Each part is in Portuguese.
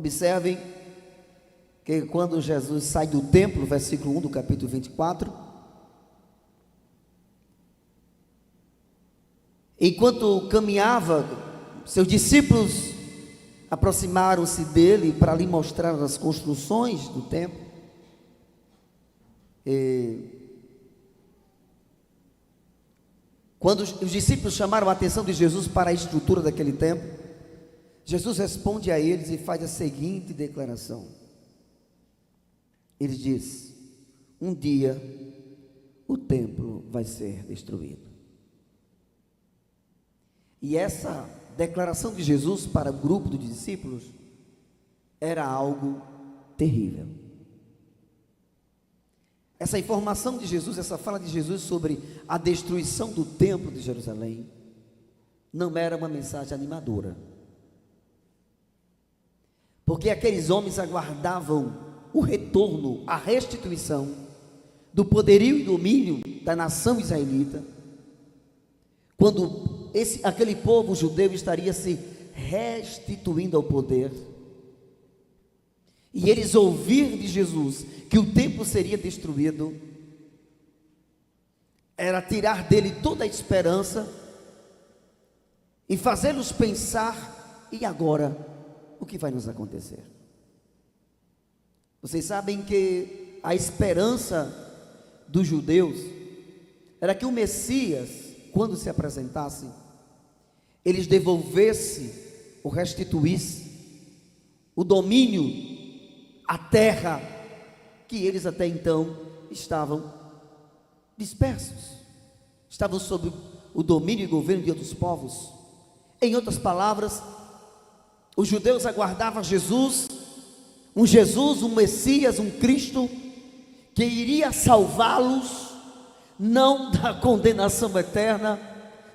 Observem que quando Jesus sai do templo, versículo 1 do capítulo 24, enquanto caminhava, seus discípulos aproximaram-se dele para lhe mostrar as construções do templo. Quando os discípulos chamaram a atenção de Jesus para a estrutura daquele templo, Jesus responde a eles e faz a seguinte declaração. Ele diz: um dia o templo vai ser destruído. E essa declaração de Jesus para o grupo dos discípulos era algo terrível. Essa informação de Jesus, essa fala de Jesus sobre a destruição do templo de Jerusalém, não era uma mensagem animadora, porque aqueles homens aguardavam o retorno, a restituição do poderio e domínio da nação israelita, quando aquele povo judeu estaria se restituindo ao poder, e eles ouvir de Jesus que o templo seria destruído, era tirar dele toda a esperança e fazê-los pensar: e agora, o que vai nos acontecer? Vocês sabem que a esperança dos judeus era que o Messias, quando se apresentasse, eles devolvesse ou restituísse o domínio, a terra que eles até então estavam dispersos, estavam sob o domínio e governo de outros povos. Em outras palavras, os judeus aguardavam Jesus, um Messias, um Cristo, que iria salvá-los, não da condenação eterna,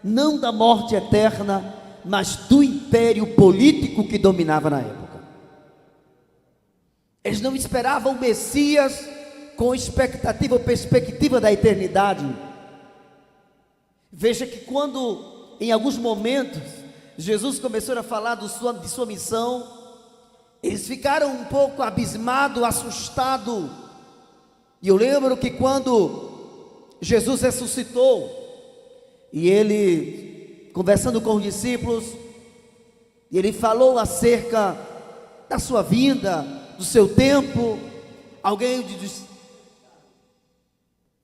não da morte eterna, mas do império político que dominava na época. Eles não esperavam o Messias com expectativa ou perspectiva da eternidade. Veja que quando, em alguns momentos, Jesus começou a falar de sua missão, eles ficaram um pouco abismados, assustados. E eu lembro que quando Jesus ressuscitou, e ele, conversando com os discípulos, ele falou acerca da sua vinda, do seu tempo,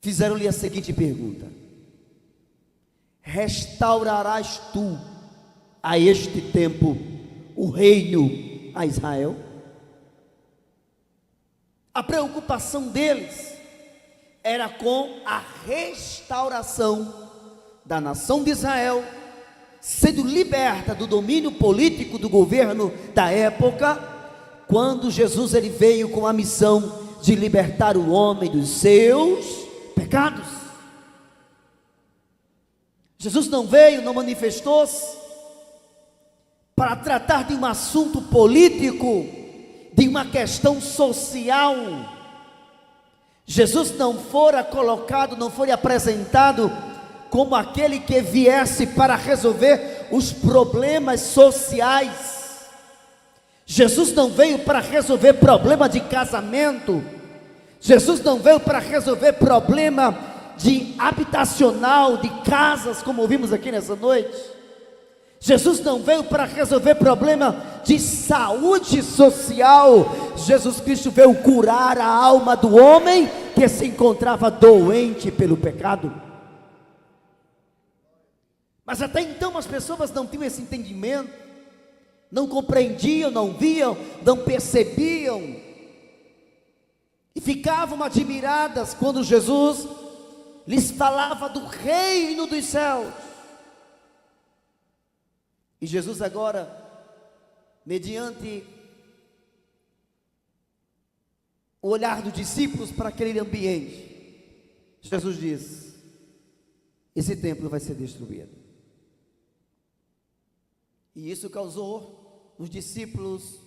fizeram-lhe a seguinte pergunta: restaurarás tu a este tempo o reino a Israel? A preocupação deles era com a restauração da nação de Israel, sendo liberta do domínio político do governo da época, quando Jesus ele veio com a missão de libertar o homem dos seus pecados. Jesus não veio, não manifestou-se para tratar de um assunto político, de uma questão social. Jesus não fora colocado, não foi apresentado como aquele que viesse para resolver os problemas sociais. Jesus não veio para resolver problema de casamento. Jesus não veio para resolver problema de habitacional, de casas, como ouvimos aqui nessa noite. Jesus não veio para resolver problema de saúde social. Jesus Cristo veio curar a alma do homem que se encontrava doente pelo pecado. Mas até então as pessoas não tinham esse entendimento, não compreendiam, não viam, não percebiam, e ficavam admiradas quando Jesus lhes falava do reino dos céus. E Jesus agora, mediante o olhar dos discípulos para aquele ambiente, Jesus diz: esse templo vai ser destruído. E isso causou nos discípulos,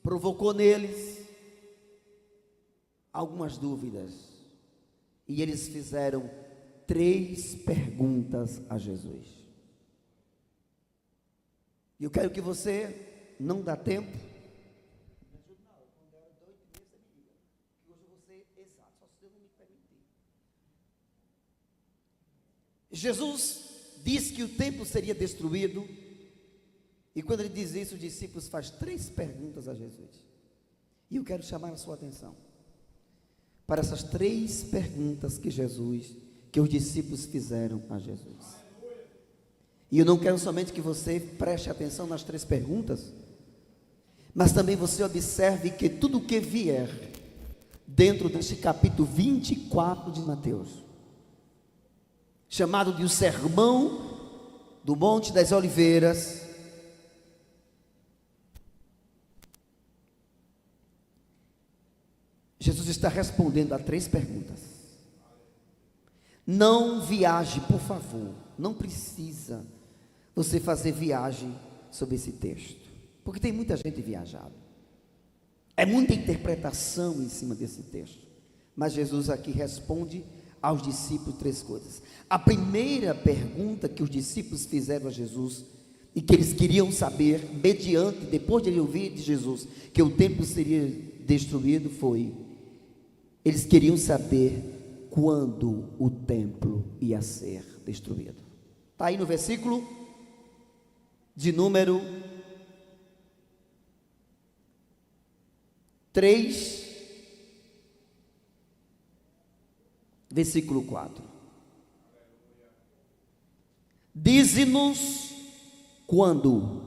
provocou neles algumas dúvidas. E eles fizeram 3 perguntas a Jesus. E eu quero que você, não dá tempo, ser exato, só se Deus não me permitir. Jesus diz que o templo seria destruído, e quando ele diz isso, os discípulos fazem 3 perguntas a Jesus. E eu quero chamar a sua atenção para essas 3 perguntas que os discípulos fizeram a Jesus. E eu não quero somente que você preste atenção nas 3 perguntas, mas também você observe que tudo o que vier dentro deste capítulo 24 de Mateus, chamado de o Sermão do Monte das Oliveiras, Jesus está respondendo a 3 perguntas. Não viaje, por favor, não precisa você fazer viagem sobre esse texto, porque tem muita gente viajada, é muita interpretação em cima desse texto, mas Jesus aqui responde aos discípulos 3 coisas. A primeira pergunta que os discípulos fizeram a Jesus, e que eles queriam saber, depois de ele ouvir de Jesus, que o templo seria destruído, eles queriam saber quando o templo ia ser destruído. Está aí no versículo de número 3, versículo 4. Dize-nos quando.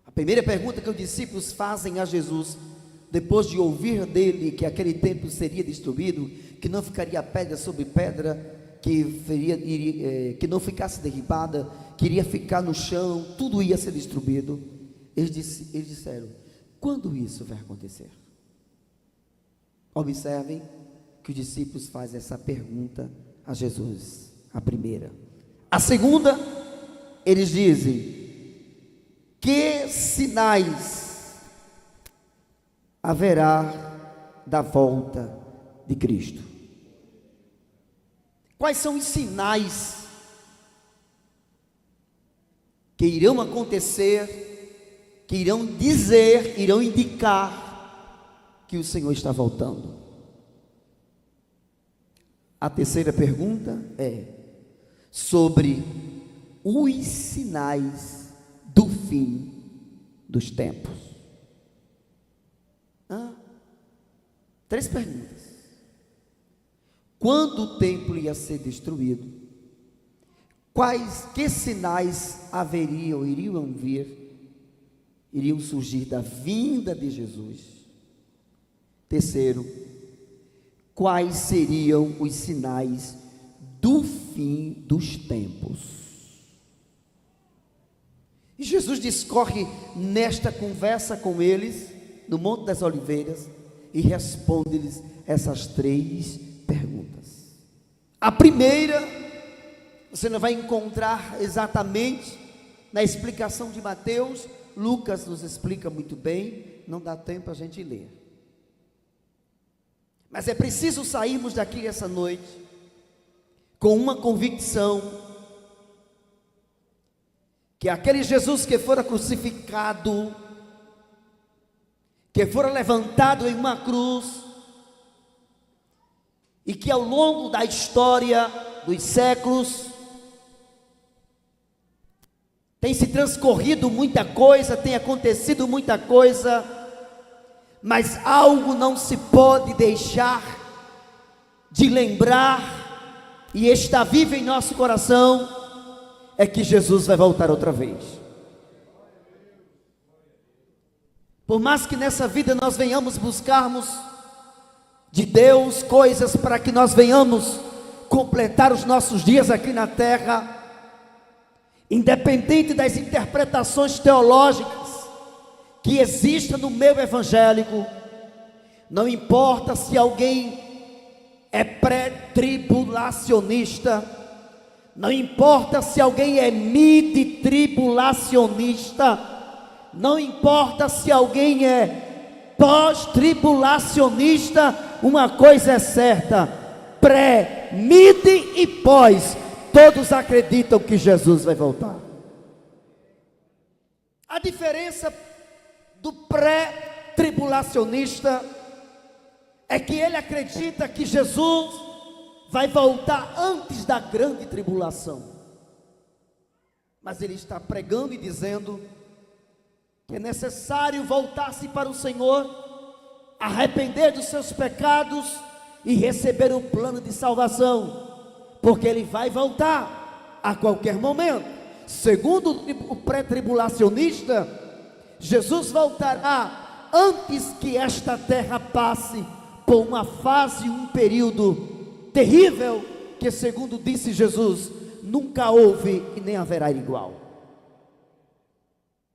A primeira pergunta que os discípulos fazem a Jesus, depois de ouvir dele que aquele templo seria destruído, que não ficaria pedra sobre pedra, que não ficasse derribada, que iria ficar no chão, tudo ia ser destruído. Eles disseram: quando isso vai acontecer? Observem que os discípulos fazem essa pergunta a Jesus, a primeira. A segunda, eles dizem: que sinais haverá da volta de Cristo? Quais são os sinais que irão acontecer, que irão dizer, irão indicar que o Senhor está voltando? A terceira pergunta é sobre os sinais do fim dos tempos. 3 perguntas. Quando o templo ia ser destruído? Que sinais iriam surgir da vinda de Jesus? Terceiro, quais seriam os sinais do fim dos tempos? E Jesus discorre nesta conversa com eles, no Monte das Oliveiras, e responde-lhes essas 3 perguntas. A primeira, você não vai encontrar exatamente na explicação de Mateus. Lucas nos explica muito bem, não dá tempo a gente ler. Mas é preciso sairmos daqui essa noite com uma convicção, que aquele Jesus que fora crucificado, que fora levantado em uma cruz, e que ao longo da história dos séculos tem se transcorrido muita coisa, tem acontecido muita coisa, mas algo não se pode deixar de lembrar, e está vivo em nosso coração, é que Jesus vai voltar outra vez. Por mais que nessa vida nós venhamos buscarmos de Deus coisas para que nós venhamos completar os nossos dias aqui na terra, independente das interpretações teológicas que existam no meio evangélico, não importa se alguém é pré-tribulacionista, não importa se alguém é mid-tribulacionista, não importa se alguém é pós-tribulacionista, uma coisa é certa: pré, mid e pós, todos acreditam que Jesus vai voltar. A diferença do pré pré-tribulacionista é que ele acredita que Jesus vai voltar antes da grande tribulação. Mas ele está pregando e dizendo que é necessário voltar-se para o Senhor, arrepender dos seus pecados e receber o plano de salvação, porque ele vai voltar a qualquer momento. Segundo o pré-tribulacionista, Jesus voltará antes que esta terra passe por uma fase, um período terrível, que segundo disse Jesus, nunca houve e nem haverá igual.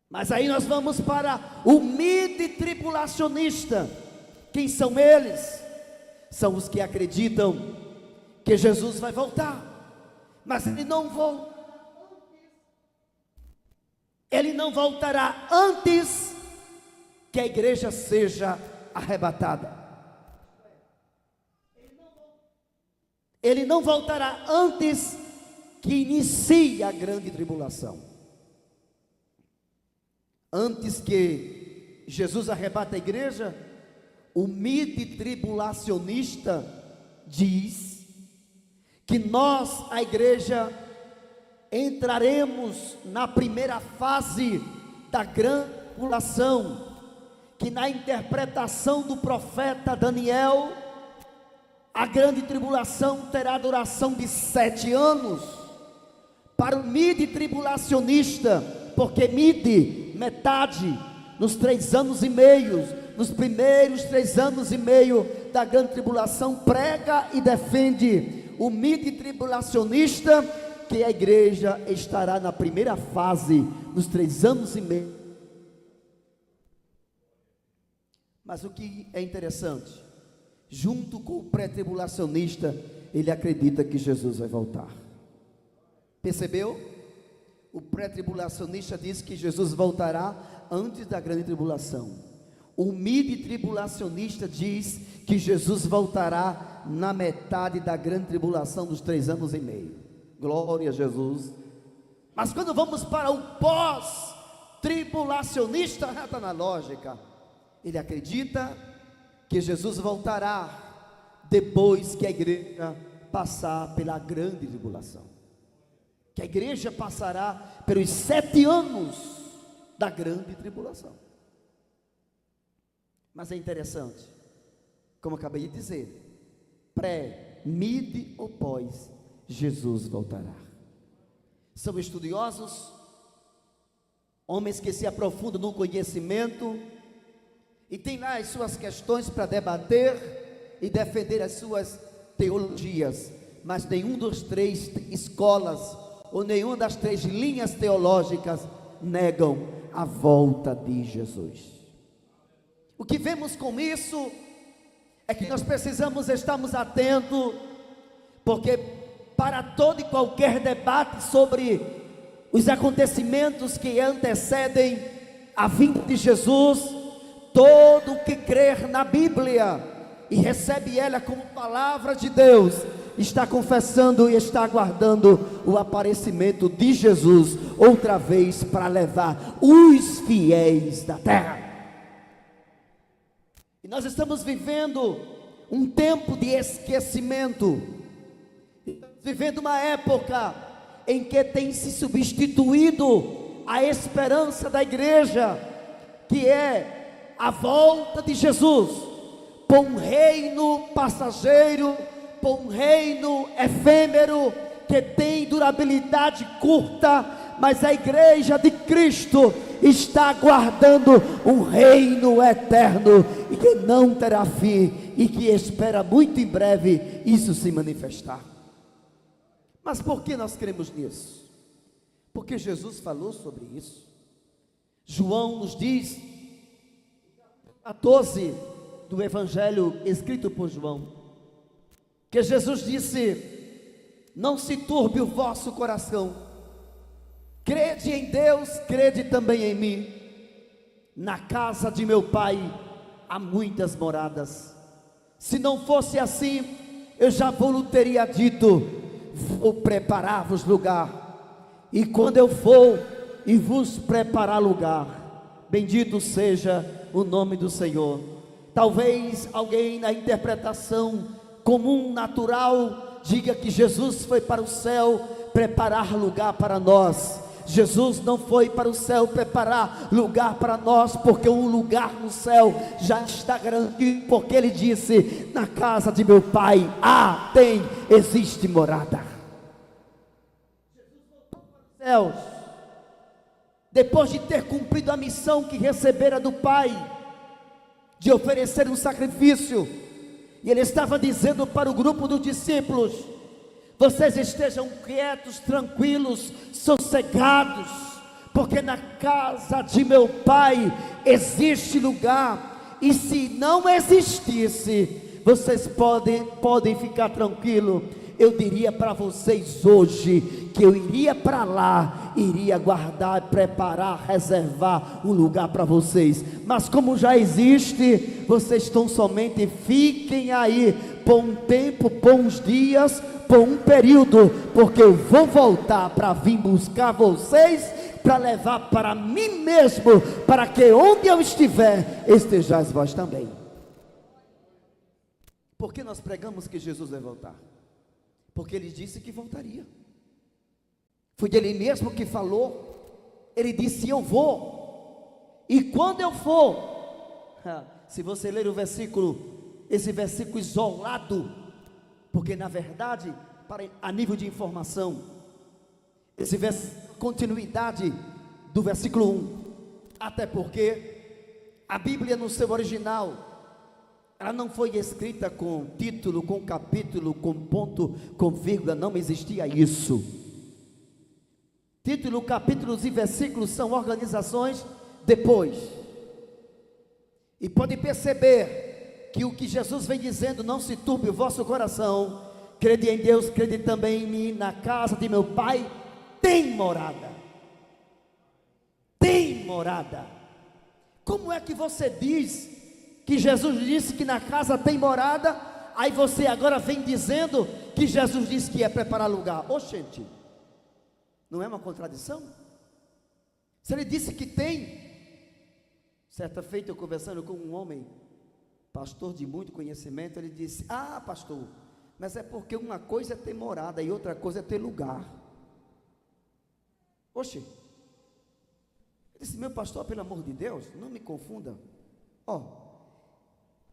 Mas aí nós vamos para o mid-tribulacionista. Quem são eles? São os que acreditam que Jesus vai voltar, mas ele não voltará antes que a igreja seja arrebatada. Ele não voltará antes que inicie a grande tribulação. Antes que Jesus arrebata a igreja, o mid-tribulacionista diz que nós, a igreja, entraremos na primeira fase da grande tribulação, que na interpretação do profeta Daniel, a grande tribulação terá duração de 7 anos. Para o mid-tribulacionista, porque metade, nos 3 anos e meio, nos primeiros 3 anos e meio da grande tribulação, prega e defende o mid-tribulacionista, que a igreja estará na primeira fase, nos 3 anos e meio. Mas o que é interessante, junto com o pré-tribulacionista, ele acredita que Jesus vai voltar. Percebeu? O pré-tribulacionista diz que Jesus voltará antes da grande tribulação. O mid-tribulacionista diz que Jesus voltará na metade da grande tribulação dos 3 anos e meio. Glória a Jesus. Mas quando vamos para o pós-tribulacionista, já está na lógica. Ele acredita que Jesus voltará depois que a igreja passar pela grande tribulação, que a igreja passará pelos 7 anos da grande tribulação. Mas é interessante, como eu acabei de dizer, pré, mid ou pós, Jesus voltará. São estudiosos, homens que se aprofundam no conhecimento e tem lá as suas questões para debater e defender as suas teologias, mas nenhum dos 3 escolas ou nenhuma das 3 linhas teológicas negam a volta de Jesus. O que vemos com isso é que nós precisamos estarmos atentos, porque para todo e qualquer debate sobre os acontecimentos que antecedem a vinda de Jesus, todo que crer na Bíblia e recebe ela como palavra de Deus, está confessando e está aguardando o aparecimento de Jesus outra vez para levar os fiéis da terra. E nós estamos vivendo um tempo de esquecimento, vivendo uma época em que tem se substituído a esperança da igreja, que é a volta de Jesus, por um reino passageiro, por um reino efêmero, que tem durabilidade curta, mas a igreja de Cristo está aguardando um reino eterno, e que não terá fim, e que espera muito em breve isso se manifestar. Mas por que nós cremos nisso? Porque Jesus falou sobre isso. João nos diz, 14 do Evangelho escrito por João, que Jesus disse: não se turbe o vosso coração, crede em Deus, crede também em mim. Na casa de meu Pai há muitas moradas. Se não fosse assim, eu já vos teria dito: vou preparar-vos lugar. E quando eu for e vos preparar lugar, Bendito seja o nome do Senhor. Talvez alguém na interpretação comum, natural, diga que Jesus foi para o céu preparar lugar para nós. Jesus não foi para o céu preparar lugar para nós, porque um lugar no céu já está garantido, porque Ele disse: na casa de meu Pai existe morada. Jesus voltou para os céus, depois de ter cumprido a missão que recebera do Pai, de oferecer um sacrifício, e Ele estava dizendo para o grupo dos discípulos: vocês estejam quietos, tranquilos, sossegados, porque na casa de meu Pai existe lugar, e se não existisse, vocês podem ficar tranquilos. Eu diria para vocês hoje, que eu iria para lá, iria guardar, preparar, reservar um lugar para vocês, mas como já existe, vocês estão somente, fiquem aí, por um tempo, por uns dias, por um período, porque eu vou voltar para vir buscar vocês, para levar para mim mesmo, para que onde eu estiver, estejais vós também. Por que nós pregamos que Jesus vai voltar? Porque Ele disse que voltaria. Foi dele mesmo que falou. Ele disse: eu vou, e quando eu for, se você ler o versículo, esse versículo isolado, porque na verdade, a nível de informação, esse continuidade do versículo 1, até porque a Bíblia no seu original, ela não foi escrita com título, com capítulo, com ponto, com vírgula, não existia isso. Título, capítulos e versículos são organizações depois. E pode perceber que o que Jesus vem dizendo: não se turbe o vosso coração, crede em Deus, crede também em mim, na casa de meu Pai tem morada. Tem morada. Como é que você diz que Jesus disse que na casa tem morada, aí você agora vem dizendo que Jesus disse que ia preparar lugar? Ô gente, não é uma contradição? Se Ele disse que tem. Certa feita eu conversando com um homem, pastor de muito conhecimento, ele disse: pastor, mas é porque uma coisa é ter morada e outra coisa é ter lugar. Oxe, ele disse: meu pastor, pelo amor de Deus, não me confunda.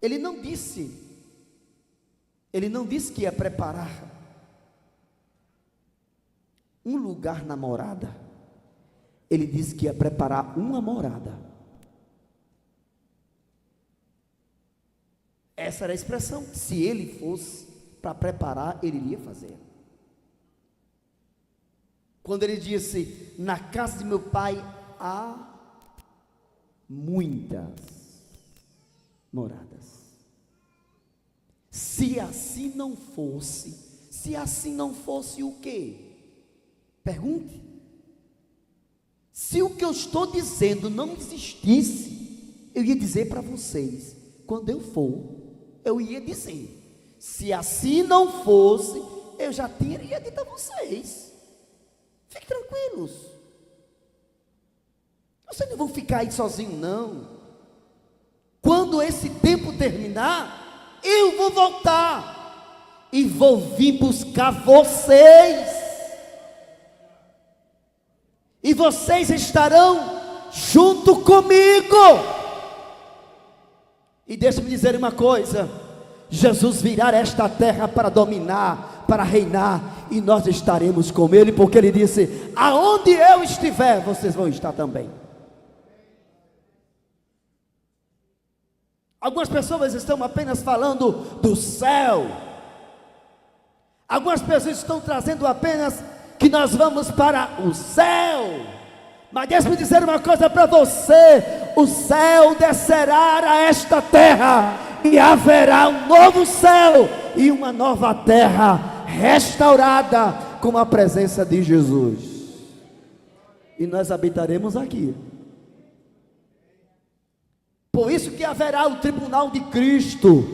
Ele não disse que ia preparar um lugar na morada. Ele disse que ia preparar uma morada. Essa era a expressão. Se Ele fosse para preparar, Ele iria fazer. Quando Ele disse: na casa de meu Pai há muitas moradas. Se assim não fosse o quê? Pergunte. Se o que eu estou dizendo não existisse, eu ia dizer para vocês, quando eu for, eu ia dizer. Se assim não fosse, eu já teria dito a vocês. Fiquem tranquilos. Vocês não vão ficar aí sozinhos, não. Quando esse tempo terminar, eu vou voltar e vou vir buscar vocês, e vocês estarão junto comigo. E deixa-me dizer uma coisa: Jesus virá esta terra para dominar, para reinar, e nós estaremos com Ele, porque Ele disse: aonde eu estiver, vocês vão estar também. Algumas pessoas estão apenas falando do céu. Algumas pessoas estão trazendo apenas que nós vamos para o céu. Mas deixa-me dizer uma coisa para você: o céu descerá a esta terra, e haverá um novo céu e uma nova terra restaurada com a presença de Jesus. E nós habitaremos aqui. Por isso que haverá o tribunal de Cristo,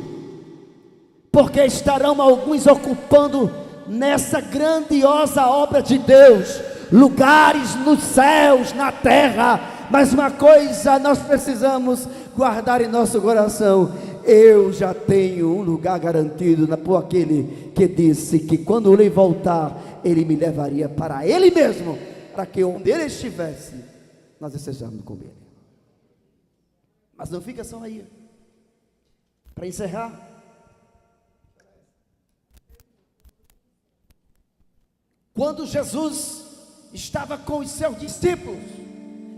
porque estarão alguns ocupando nessa grandiosa obra de Deus lugares nos céus, na terra, Mas uma coisa nós precisamos guardar em nosso coração: eu já tenho um lugar garantido por aquele que disse que quando ele voltar, ele me levaria para ele mesmo, para que onde ele estivesse, nós estejamos com ele. Mas não fica só aí. Para encerrar, quando Jesus estava com os seus discípulos,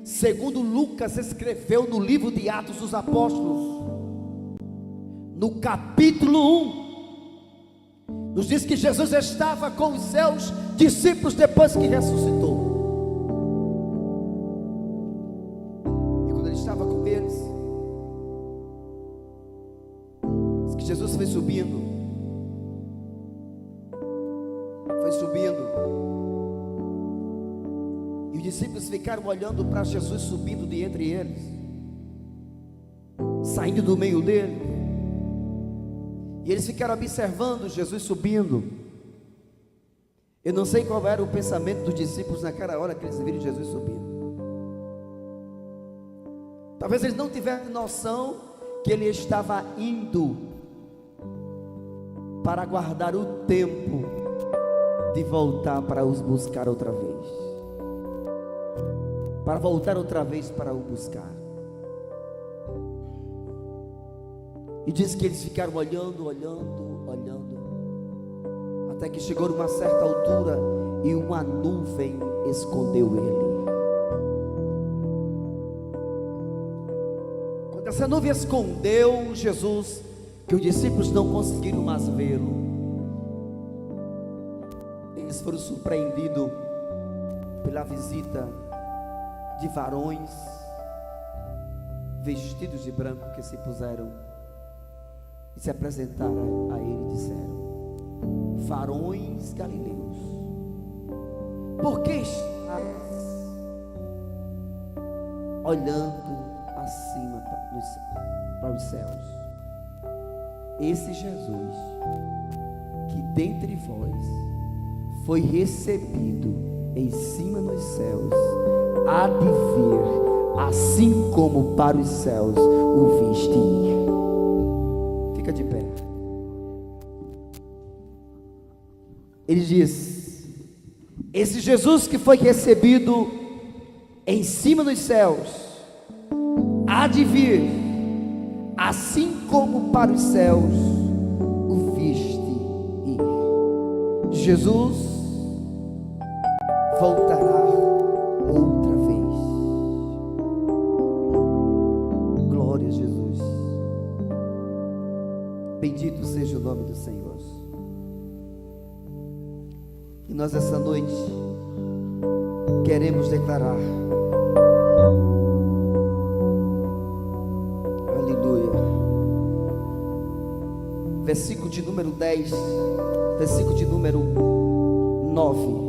segundo Lucas escreveu no livro de Atos dos Apóstolos, no capítulo 1, nos diz que Jesus estava com os seus discípulos depois que ressuscitou. E quando ele estava com eles, diz que Jesus foi subindo. E os discípulos ficaram olhando para Jesus subindo de entre eles, saindo do meio dele. E eles ficaram observando Jesus subindo. Eu não sei qual era o pensamento dos discípulos naquela hora que eles viram Jesus subindo. Talvez eles não tivessem noção que ele estava indo para aguardar o tempo de voltar para os buscar outra vez, para voltar outra vez para o buscar. E diz que eles ficaram olhando, até que chegou numa certa altura e uma nuvem escondeu ele. Quando essa nuvem escondeu Jesus, que os discípulos não conseguiram mais vê-lo, eles foram surpreendidos pela visita de varões vestidos de branco que se puseram e se apresentaram a ele e disseram: varões galileus, por que estás olhando acima para os céus? Esse Jesus que dentre vós foi recebido em cima nos céus, há de vir, assim como para os céus o viste ir. Fica de pé. Ele diz: esse Jesus que foi recebido em cima dos céus, há de vir, assim como para os céus o viste ir. Jesus voltará outra vez. Glória a Jesus. Bendito seja o nome do Senhor. E nós essa noite queremos declarar, aleluia, versículo de número 10, versículo de número 9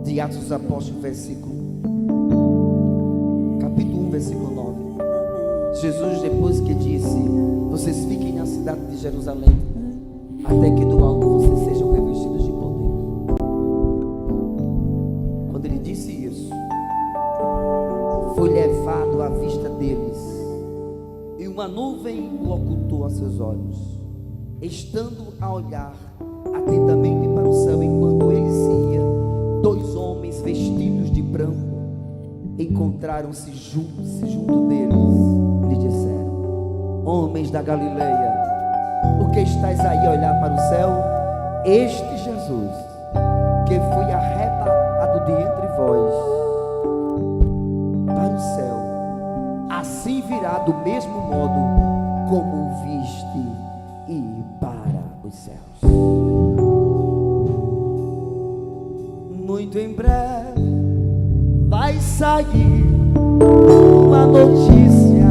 de Atos dos Apóstolos, capítulo 1, versículo 9. Jesus, depois que disse: vocês fiquem na cidade de Jerusalém, até que do alto vocês sejam revestidos de poder. Quando ele disse isso, foi levado à vista deles, e uma nuvem o ocultou a seus olhos. Estando a olhar atentamente para o céu, enquanto ele se ia, dois homens vestidos de branco encontraram-se junto deles. Lhe disseram: homens da Galileia, por que estáis aí a olhar para o céu? Este Jesus que foi arrebatado de entre vós para o céu, assim virá do mesmo modo como o viste ir para os céus. Muito em breve vai sair uma notícia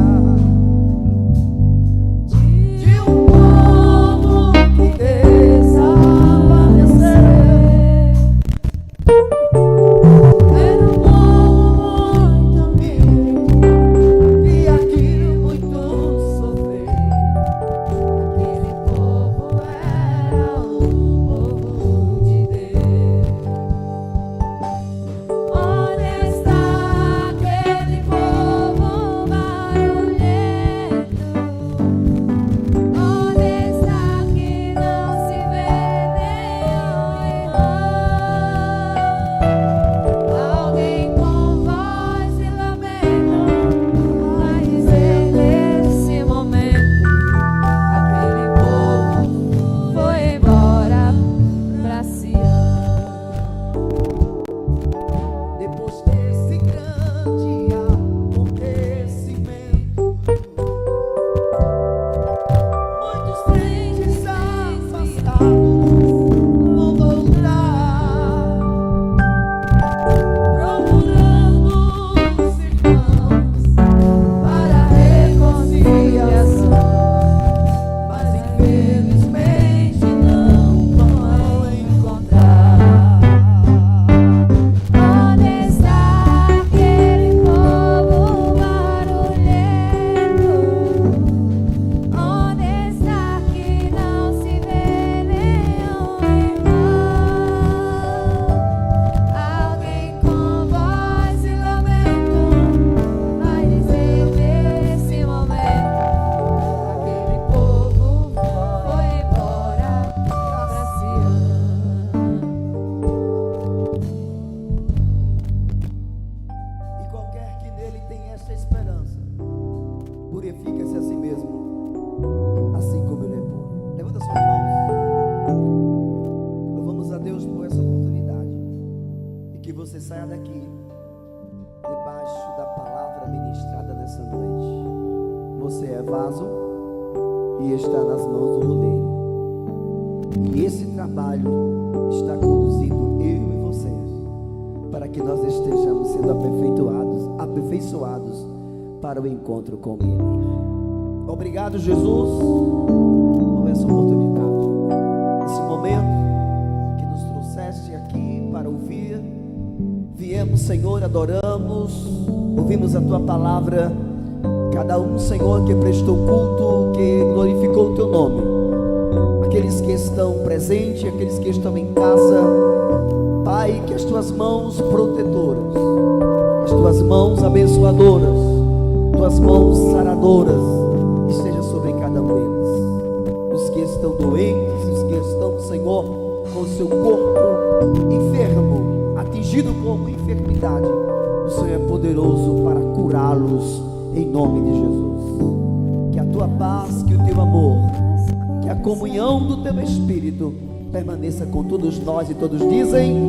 saia daqui debaixo da palavra ministrada nessa noite. Você é vaso e está nas mãos do oleiro. E esse trabalho está conduzindo eu e você, para que nós estejamos sendo aperfeiçoados para o encontro com Ele. Obrigado, Jesus, por essa oportunidade, esse momento que nos trouxeste aqui para ouvir. Viemos, Senhor, adoramos, ouvimos a Tua palavra. Cada um, Senhor, que prestou culto, que glorificou o Teu nome, aqueles que estão presentes, aqueles que estão em casa, Pai, que as Tuas mãos protetoras, as Tuas mãos abençoadoras, Tuas mãos saradoras esteja sobre cada um deles. Os que estão doentes, os que estão, Senhor, com o seu corpo enfermo, atingido por uma enfermidade, o Senhor é poderoso para curá-los em nome de Jesus. Que a Tua paz, que o Teu amor, que a comunhão do Teu Espírito permaneça com todos nós, e todos dizem